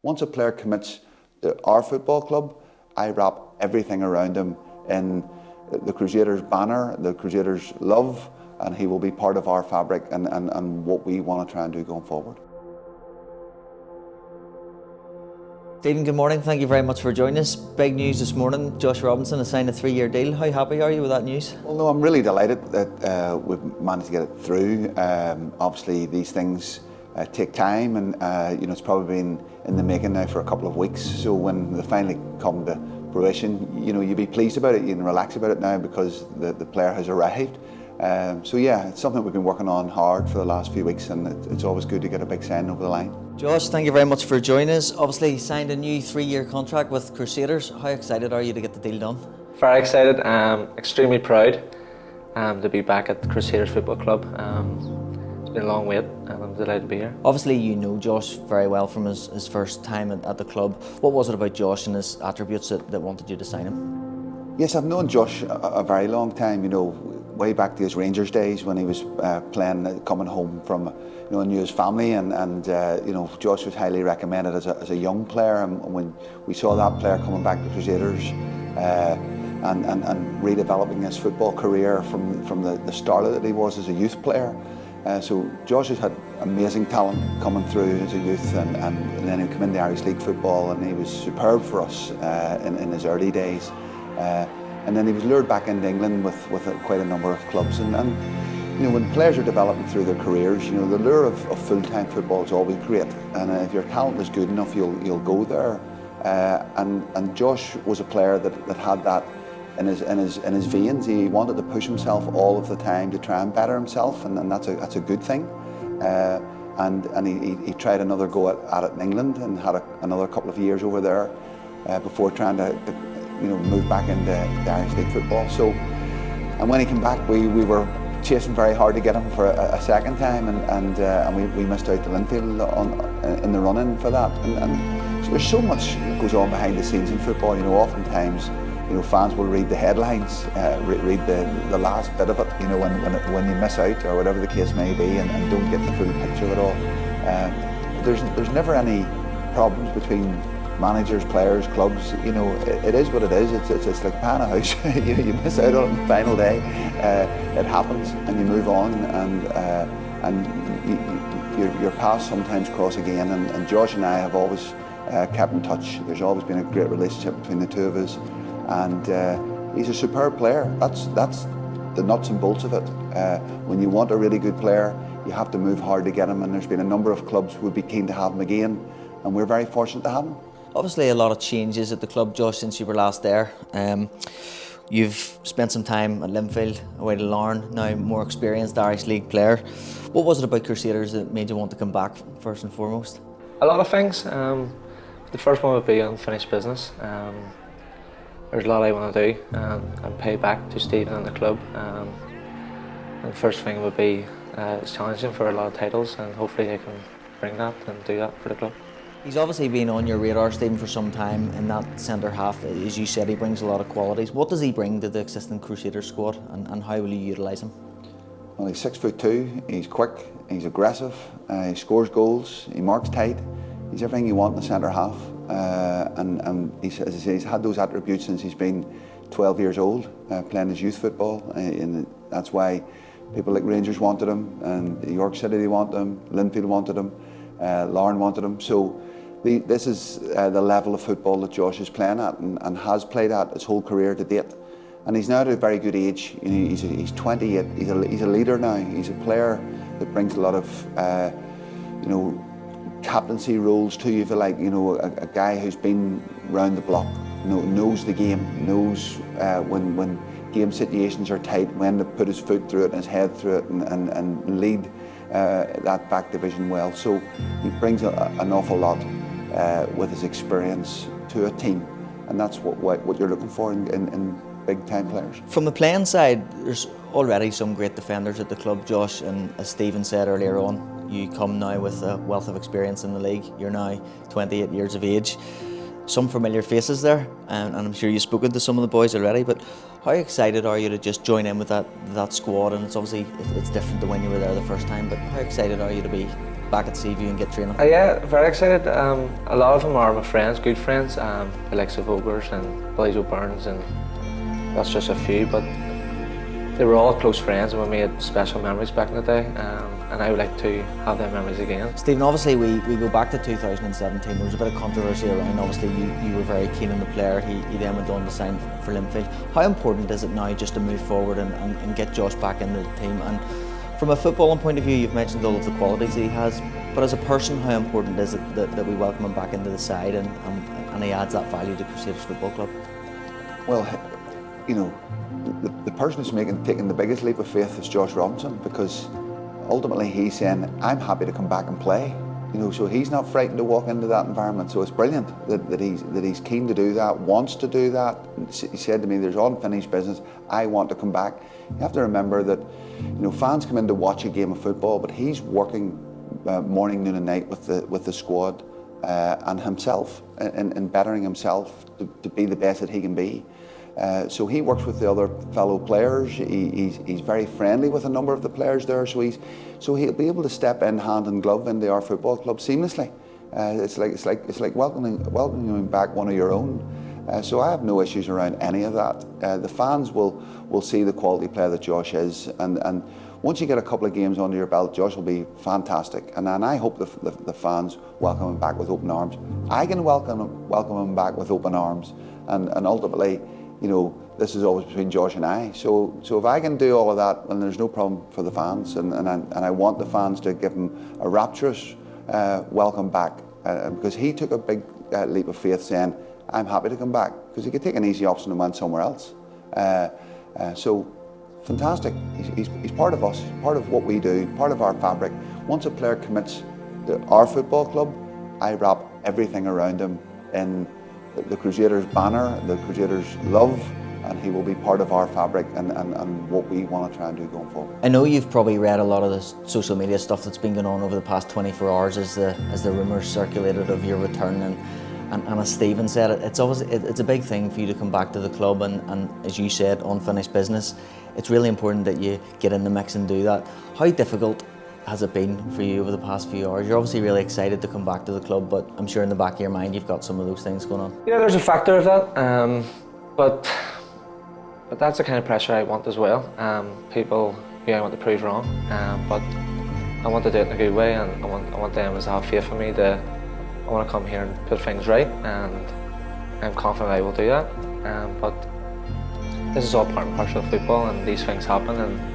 Once a player commits to our football club, I wrap everything around him in the Crusaders banner, the Crusaders love, and he will be part of our fabric and what we want to try and do going forward. Stephen, good morning. Thank you very much for joining us. Big news this morning, Josh Robinson has signed a 3-year deal. How happy are you with that news? Well, no, I'm really delighted that we've managed to get it through. Obviously, these things take time, and it's probably been in the making now for a couple of weeks. So when they finally come to fruition, you'd be pleased about it, you can relax about it now because the player has arrived. So yeah, it's something we've been working on hard for the last few weeks, and it's always good to get a big sign over the line. Josh, thank you very much for joining us. Obviously, you signed a new 3-year contract with Crusaders. How excited are you to get the deal done? Very excited, extremely proud to be back at the Crusaders Football Club. It's been a long wait, and I'm delighted to be here. Obviously, you know Josh very well from his first time at the club. What was it about Josh and his attributes that wanted you to sign him? Yes, I've known Josh a very long time, way back to his Rangers days when he was playing, coming home from, knew his family, and Josh was highly recommended as a young player, and when we saw that player coming back to Crusaders and redeveloping his football career from the starlet that he was as a youth player. So Josh has had amazing talent coming through as a youth, and then he came into Irish League football, and he was superb for us in his early days. And then he was lured back into England with quite a number of clubs. And when players are developing through their careers, the lure of full-time football is always great. And if your talent is good enough, you'll go there. And Josh was a player that had that in his veins. He wanted to push himself all of the time to try and better himself, and that's a good thing. And he tried another go at it in England and had another couple of years over there before trying to move back into the Irish League football. So, and when he came back, we were chasing very hard to get him for a second time, and we missed out to Linfield in the run-in for that. And so there's so much that goes on behind the scenes in football. Oftentimes, fans will read the headlines, read the last bit of it. When you miss out or whatever the case may be, and don't get the full picture of it all. There's never any problems between managers, players, clubs. It is what it is. It's like buying a house. You miss out on it on the final day. It happens, and you move on, and your paths sometimes cross again. And Josh and I have always kept in touch. There's always been a great relationship between the two of us, and he's a superb player. That's the nuts and bolts of it. When you want a really good player, you have to move hard to get him, and there's been a number of clubs who would be keen to have him again, and we're very fortunate to have him. Obviously a lot of changes at the club, Josh, since you were last there. You've spent some time at Linfield, away to Larne, now more experienced Irish League player. What was it about Crusaders that made you want to come back first and foremost? A lot of things. The first one would be unfinished business. There's a lot I want to do and pay back to Stephen and the club. And the first thing would be challenging for a lot of titles, and hopefully I can bring that and do that for the club. He's obviously been on your radar, Stephen, for some time in that centre half. As you said, he brings a lot of qualities. What does he bring to the existing Crusaders squad, and how will you utilise him? Well, he's 6'2", he's quick, he's aggressive, he scores goals, he marks tight. He's everything you want in the centre half. And he's, as I say, he's had those attributes since he's been 12 years old, playing his youth football. And that's why people like Rangers wanted him, and York City they wanted him, Linfield wanted him, Larne wanted him. So this is the level of football that Josh is playing at and has played at his whole career to date. And he's now at a very good age. He's 28. He's a leader now. He's a player that brings a lot of captaincy roles to you, if you like. A guy who's been round the block, knows the game, knows when game situations are tight, when to put his foot through it and his head through it, and lead that back division well. So he brings an awful lot with his experience to a team, and that's what you're looking for in big time players. From the playing side, there's already some great defenders at the club, Josh, and as Stephen said earlier on, you come now with a wealth of experience in the league. You're now 28 years of age. Some familiar faces there, and I'm sure you've spoken to some of the boys already, but how excited are you to just join in with that squad? And it's obviously it's different to when you were there the first time, but how excited are you to be back at Seaview and get training? Yeah, very excited. A lot of them are my friends, good friends, the likes of Ogres and Billy Joe Burns, and that's just a few, but they were all close friends and we made special memories back in the day, and I would like to have them memories again. Stephen, obviously we go back to 2017, there was a bit of controversy around, obviously you were very keen on the player, he then went on to sign for Linfield. How important is it now just to move forward and get Josh back into the team? And from a footballing point of view, you've mentioned all of the qualities he has, but as a person, how important is it that we welcome him back into the side and he adds that value to Crusaders Football Club? Well, you know, the person who's taking the biggest leap of faith is Josh Robinson, because ultimately he's saying, I'm happy to come back and play. You know, so he's not frightened to walk into that environment. So it's brilliant that he's keen to do that, wants to do that. He said to me, there's unfinished business, I want to come back. You have to remember that, you know, fans come in to watch a game of football, but he's working morning, noon and night with the squad and himself, and bettering himself to be the best that he can be. So he works with the other fellow players. He's very friendly with a number of the players there. So he'll be able to step in hand and glove into our football club seamlessly. It's like welcoming him back, one of your own. So I have no issues around any of that. The fans will see the quality player that Josh is, and once you get a couple of games under your belt, Josh will be fantastic. And I hope the fans welcome him back with open arms. I can welcome him back with open arms, and ultimately, you know, this is always between Josh and I. So if I can do all of that, then there's no problem for the fans. And I want the fans to give him a rapturous welcome back, because he took a big leap of faith saying, I'm happy to come back, because he could take an easy option and went somewhere else. So fantastic. He's part of us, part of what we do, part of our fabric. Once a player commits to our football club, I wrap everything around him in the Crusaders banner, the Crusaders love, and he will be part of our fabric and what we want to try and do going forward. I know you've probably read a lot of the social media stuff that's been going on over the past 24 hours as the rumours circulated of your return, and as Stephen said, it's a big thing for you to come back to the club, and as you said, unfinished business. It's really important that you get in the mix and do that. How difficult has it been for you over the past few hours? You're obviously really excited to come back to the club, but I'm sure in the back of your mind you've got some of those things going on. Yeah, there's a factor of that, but that's the kind of pressure I want as well. People who I want to prove wrong, but I want to do it in a good way, and I want them to have faith in me. I want to come here and put things right, and I'm confident I will do that. But this is all part and parcel of football, and these things happen, and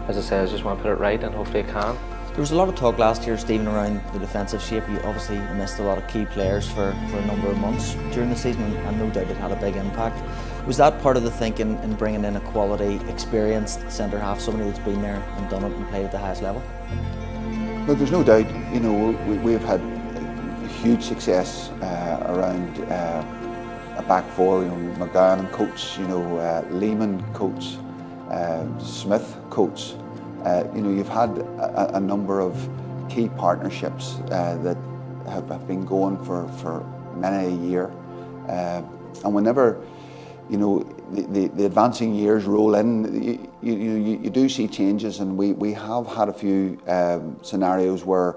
as I said, I just want to put it right, and hopefully I can. There was a lot of talk last year, Stephen, around the defensive shape. You obviously missed a lot of key players for a number of months during the season, and no doubt it had a big impact. Was that part of the thinking in bringing in a quality, experienced centre-half, somebody that's been there and done it and played at the highest level? Look, there's no doubt, you know, we've had huge success around a back four, you know, McGowan coach, you know, Lehman coach, Smith coach. You know, you've had a number of key partnerships that have been going for many a year, and whenever, you know, the advancing years roll in, you do see changes, and we have had a few scenarios where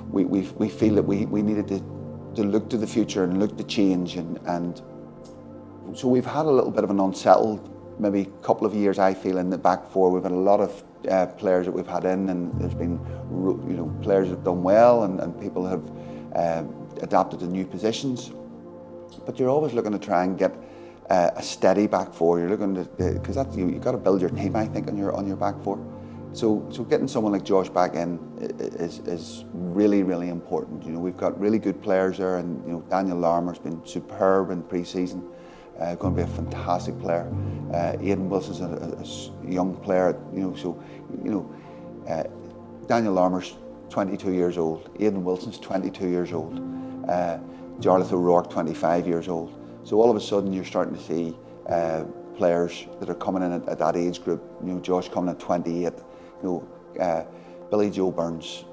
we feel that we needed to look to the future and look to change, and so we've had a little bit of an unsettled maybe couple of years, I feel, in the back four. We've had a lot of players that we've had in, and there's been, you know, players that have done well, and people have adapted to new positions. But you're always looking to try and get a steady back four. You're looking to, because that's you've got to build your team, I think, on your back four. So getting someone like Josh back in is really, really important. You know, we've got really good players there, and you know, Daniel Larmour's been superb in pre-season. Going to be a fantastic player. Aidan Wilson's a young player, you know, so, you know, Daniel Larmour's 22 years old, Aidan Wilson's 22 years old, Jarlath O'Rourke 25 years old. So all of a sudden you're starting to see players that are coming in at that age group, you know, Josh coming at 28, you know, Billy Joe Burns,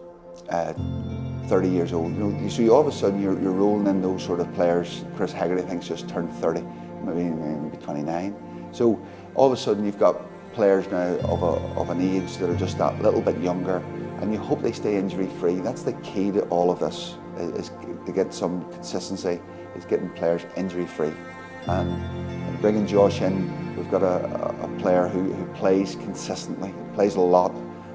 30 years old. You know, so all of a sudden you're rolling in those sort of players. Chris Hegarty, I think, just turned 30. Maybe 29. So all of a sudden you've got players now of an age that are just that little bit younger, and you hope they stay injury free. That's the key to all of this, is to get some consistency, is getting players injury free. And bringing Josh in, we've got a player who plays consistently, plays a lot,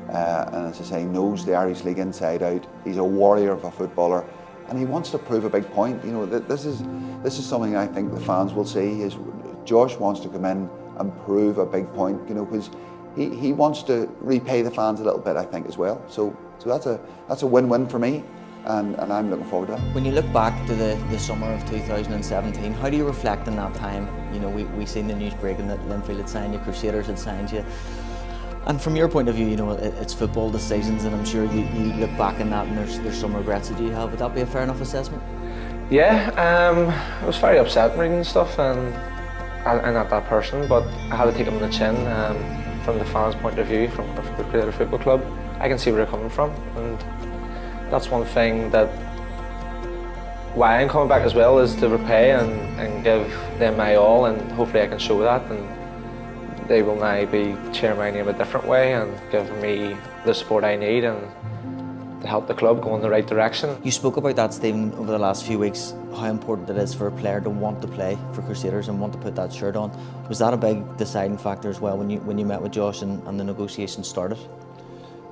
and as I say, knows the Irish League inside out. He's a warrior of a footballer, and he wants to prove a big point. You know, this is something I think the fans will see, is Josh wants to come in and prove a big point, you know, because he wants to repay the fans a little bit, I think, as well. So that's a win-win for me, and I'm looking forward to that. When you look back to the summer of 2017, how do you reflect on that time? You know, we seen the news breaking that Linfield had signed you, Crusaders had signed you. And from your point of view, you know, it's football decisions, and I'm sure you look back on that and there's some regrets that you have. Would that be a fair enough assessment? Yeah, I was very upset reading stuff, and I'm not that person, but I had to take it on the chin. From the fans' point of view, from the Crusaders Football Club, I can see where they're coming from, and that's one thing that why I'm coming back as well, is to repay and give them my all, and hopefully I can show that, and they will now be cheering my name a different way and giving me the support I need and to help the club go in the right direction. You spoke about that, Stephen, over the last few weeks, how important it is for a player to want to play for Crusaders and want to put that shirt on. Was that a big deciding factor as well when you met with Josh and the negotiations started?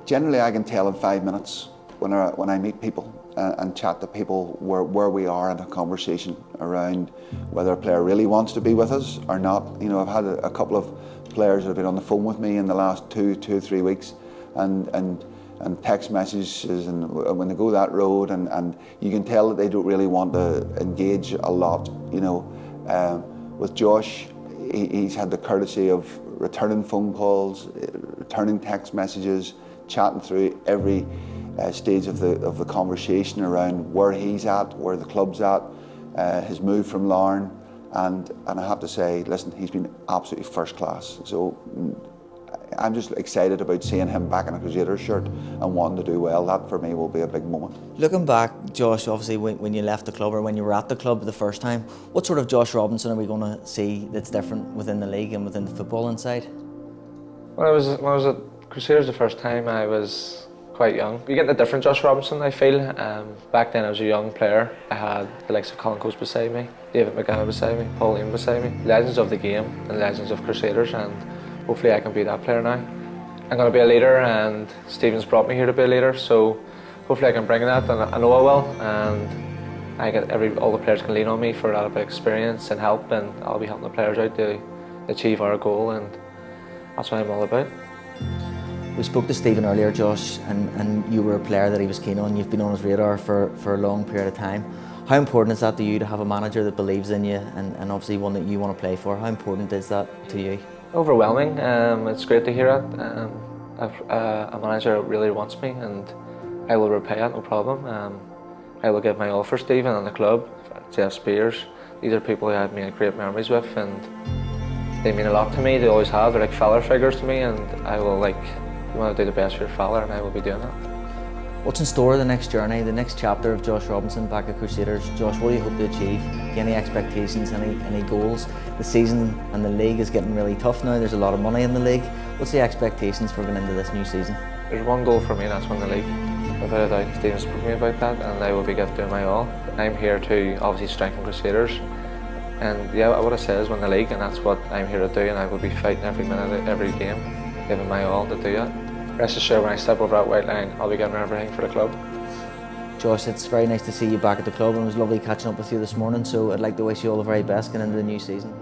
Generally, I can tell in 5 minutes when I meet people and chat to people where we are in a conversation around whether a player really wants to be with us or not. You know, I've had a couple of players that have been on the phone with me in the last two or 3 weeks, and text messages, and when they go that road, and you can tell that they don't really want to engage a lot. You know, with Josh, he's had the courtesy of returning phone calls, returning text messages, chatting through every stage of the conversation around where he's at, where the club's at, his move from Larne, and I have to say, listen, he's been absolutely first class. So I'm just excited about seeing him back in a Crusaders shirt and wanting to do well. That for me will be a big moment. Looking back, Josh, obviously when you left the club or when you were at the club the first time, what sort of Josh Robinson are we going to see that's different within the league and within the football inside? When I was at Crusaders the first time, I was quite young. You get a different Josh Robinson, I feel. Back then I was a young player. I had the likes of Colin Coates beside me, David McGann beside me, Paul Lean beside me, legends of the game and legends of Crusaders, and hopefully I can be that player now. I'm going to be a leader, and Stephen's brought me here to be a leader, so hopefully I can bring that, and I know I will, and I get all the players can lean on me for a lot of experience and help, and I'll be helping the players out to achieve our goal, and that's what I'm all about. We spoke to Stephen earlier, Josh, and you were a player that he was keen on. You've been on his radar for a long period of time. How important is that to you to have a manager that believes in you and obviously one that you want to play for? How important is that to you? Overwhelming. It's great to hear it. A manager really wants me, and I will repay it, no problem. I will give my all for Stephen and the club. Jeff Spears, these are people who I've made great memories with, and they mean a lot to me. They always have. They're like father figures to me, and I will you want to do the best for your father, and I will be doing that. What's in store the next journey, the next chapter of Josh Robinson back at Crusaders? Josh, what do you hope to achieve? Any expectations, any goals? The season and the league is getting really tough now. There's a lot of money in the league. What's the expectations for going into this new season? There's one goal for me, and that's win the league. Without a doubt, Stephen spoke to me about that, and I will be doing my all. I'm here to obviously strengthen Crusaders, and yeah, what I say is win the league, and that's what I'm here to do, and I will be fighting every minute, every game, giving my all to do that. Rest assured, when I step over that white line, I'll be giving everything for the club. Josh, it's very nice to see you back at the club, and it was lovely catching up with you this morning, so I'd like to wish you all the very best going into the new season.